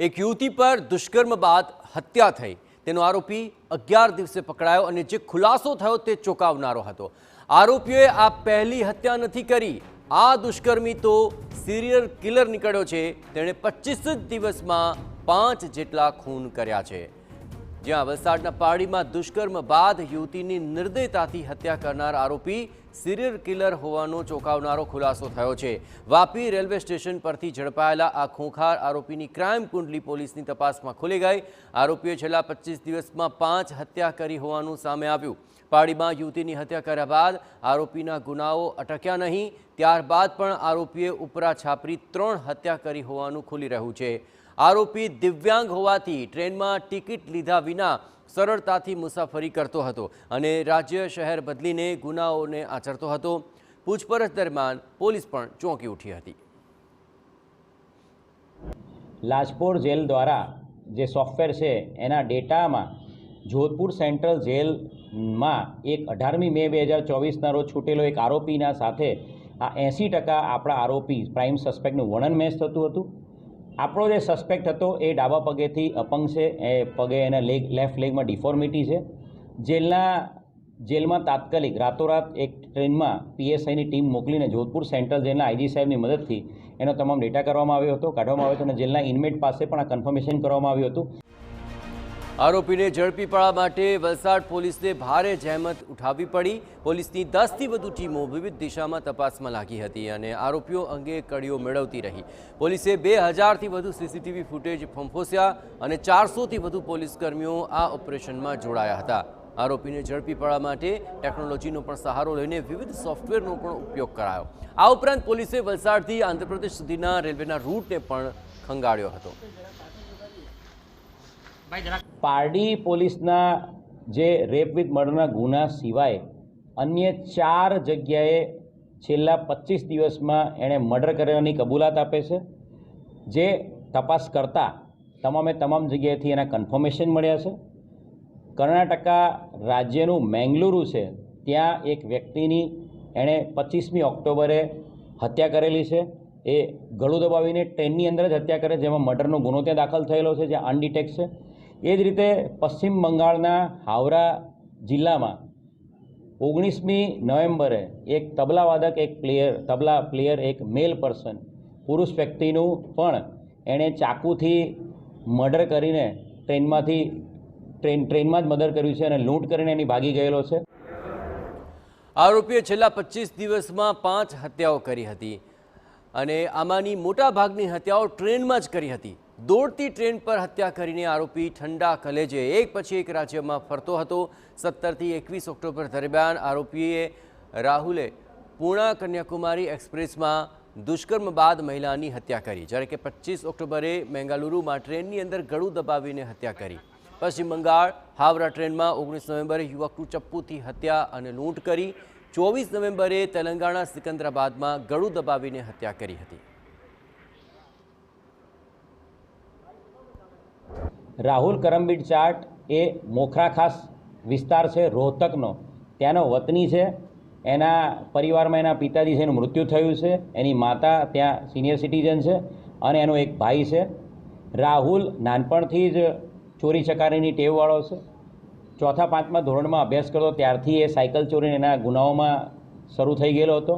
એક યુવતી પર દુષ્કર્મ બાદ હત્યા થઈ તેનો આરોપી 11 દિવસે પકડાયો અને જે ખુલાસો થયો તે ચોંકાવનારો હતો। આરોપીઓએ આ પહેલી હત્યા નથી કરી। આ દુષ્કર્મી તો સિરિયલ કિલર નીકળ્યો છે। તેણે 25 જ દિવસમાં 5 જેટલા ખૂન કર્યા છે। જ્યાં વલસાડના પારડીમાં દુષ્કર્મ બાદ યુવતીની નિર્દયતાથી હત્યા કરનાર આરોપી સિરિયલ કિલર હોવાનો ચોંકાવનારો ખુલાસો થયો છે। વાપી રેલવે સ્ટેશન પરથી ઝડપાયેલા આ ખૂંખાર આરોપીની ક્રાઇમ કુંડલી પોલીસની તપાસમાં ખુલી ગઈ। આરોપીએ છેલ્લા 25 દિવસમાં 5 હત્યા કરી હોવાનું સામે આવ્યું। પારડીમાં યુવતીની હત્યા કર્યા બાદ આરોપીના ગુનાઓ અટક્યા નહીં। ત્યારબાદ પણ આરોપીએ ઉપરા છાપરી 3 હત્યા કરી હોવાનું ખુલી રહ્યું છે। આરોપી દિવ્યાંગ હોવાથી ટ્રેનમાં ટિકિટ લીધા વિના સરળતાથી મુસાફરી કરતો હતો અને રાજ્ય શહેર બદલીને ગુનાઓને આચરતો હતો। પૂછપરછ દરમિયાન પોલીસ પણ ચોંકી ઉઠી હતી। લાજપોર જેલ દ્વારા જે સોફ્ટવેર છે એના ડેટામાં જોધપુર સેન્ટ્રલ જેલમાં એક 18મી મે 2024ના રોજ છૂટેલો એક આરોપીના સાથે આ 80% આપણા આરોપી પ્રાઇમ સસ્પેક્ટનું વર્ણન મેચ થતું હતું। આપણો જે સસ્પેક્ટ હતો એ ડાબા પગેથી અપંગ છે, એ પગે એના લેફ્ટ લેગમાં ડિફોર્મિટી છે। જેલમાં તાત્કાલિક રાતોરાત એક ટ્રેનમાં પીએસઆઈની ટીમ મોકલીને જોધપુર સેન્ટ્રલ જેલના આઈજી સાહેબની મદદથી એનો તમામ ડેટા કાઢવામાં આવ્યો હતો અને જેલના ઇનમેટ પાસે પણ આ કન્ફર્મેશન કરવામાં આવ્યું હતું। આરોપીને ઝડપી પાડવા માટે વલસાડ પોલીસને ભારે જહેમત ઉઠાવવી પડી। પોલીસની 10થી વધુ ટીમો વિવિધ દિશામાં તપાસમાં લાગી હતી અને આરોપીઓ અંગે કડીઓ મેળવતી રહી। પોલીસે 2000થી વધુ સીસીટીવી ફૂટેજ ફંફોસ્યા અને 400થી વધુ પોલીસકર્મીઓ આ ઓપરેશનમાં જોડાયા હતા। આરોપીને ઝડપી પાડવા માટે ટેકનોલોજીનો પણ સહારો લઈને વિવિધ સોફ્ટવેરનો પણ ઉપયોગ કરાયો। આ ઉપરાંત પોલીસે વલસાડથી આંધ્રપ્રદેશ સુધીના રેલવેના રૂટને પણ ખંગાળ્યો હતો। પારડી પોલીસના જે રેપ વિથ મર્ડરના ગુના સિવાય અન્ય 4 જગ્યાએ છેલ્લા 25 દિવસમાં એણે મર્ડર કરવાની કબૂલાત આપે છે। જે તપાસ કરતા તમામ જગ્યાએથી એના કન્ફર્મેશન મળ્યા છે। કર્ણાટકા રાજ્યનું મેંગલુરુ છે, ત્યાં એક વ્યક્તિની એણે 25મી ઓક્ટોબરે હત્યા કરેલી છે। એ ગળું દબાવીને ટ્રેનની અંદર જ હત્યા કરે, જેમાં મર્ડરનો ગુનો ત્યાં દાખલ થયેલો છે, જે અનડિટેક્ટ છે। એ જ રીતે પશ્ચિમ બંગાળના હાવરા જિલ્લામાં 19મી નવેમ્બરે એક તબલાવાદક તબલા પ્લેયર એક મેલ પર્સન પુરુષ વ્યક્તિનું પણ એણે ચાકુથી મર્ડર કરીને ટ્રેનમાં જ મર્ડર કર્યું છે અને લૂંટ કરીને એની ભાગી ગયેલો છે। આરોપીએ છેલ્લા 25 દિવસમાં 5 હત્યાઓ કરી હતી અને આમાંની મોટા ભાગની હત્યાઓ ટ્રેનમાં જ કરી હતી। દોડતી ટ્રેન પર હત્યા કરીને આરોપી ઠંડા કલેજે એક પછી એક રાજ્યમાં ફરતો હતો। 17થી 21 ઓક્ટોબર દરમિયાન આરોપીએ રાહુલે પૂર્ણા કન્યાકુમારી એક્સપ્રેસમાં દુષ્કર્મ બાદ મહિલાની હત્યા કરી, જ્યારે કે 25 ઓક્ટોબરે મેંગાલુરુમાં ટ્રેનની અંદર ગળું દબાવીને હત્યા કરી। પશ્ચિમ બંગાળ હાવરા ટ્રેનમાં 19 નવેમ્બરે યુવકનું ચપ્પુથી હત્યા અને લૂંટ કરી। 24 નવેમ્બરે તેલંગાણા સિકંદરાબાદમાં ગળું દબાવીને હત્યા કરી હતી। રાહુલ કરમબીર ચાટ એ મોખરા ખાસ વિસ્તાર છે રોહતકનો, ત્યાંનો વતની છે। એના પરિવારમાં એના પિતાજી છે, એનું મૃત્યુ થયું છે। એની માતા ત્યાં સિનિયર સિટીઝન છે અને એનો એક ભાઈ છે। રાહુલ નાનપણથી જ ચોરી ચકારીની ટેવવાળો છે। 4થા 5મા ધોરણમાં અભ્યાસ કરતો ત્યારથી એ સાયકલ ચોરીને એના ગુનાઓમાં શરૂ થઈ ગયેલો હતો।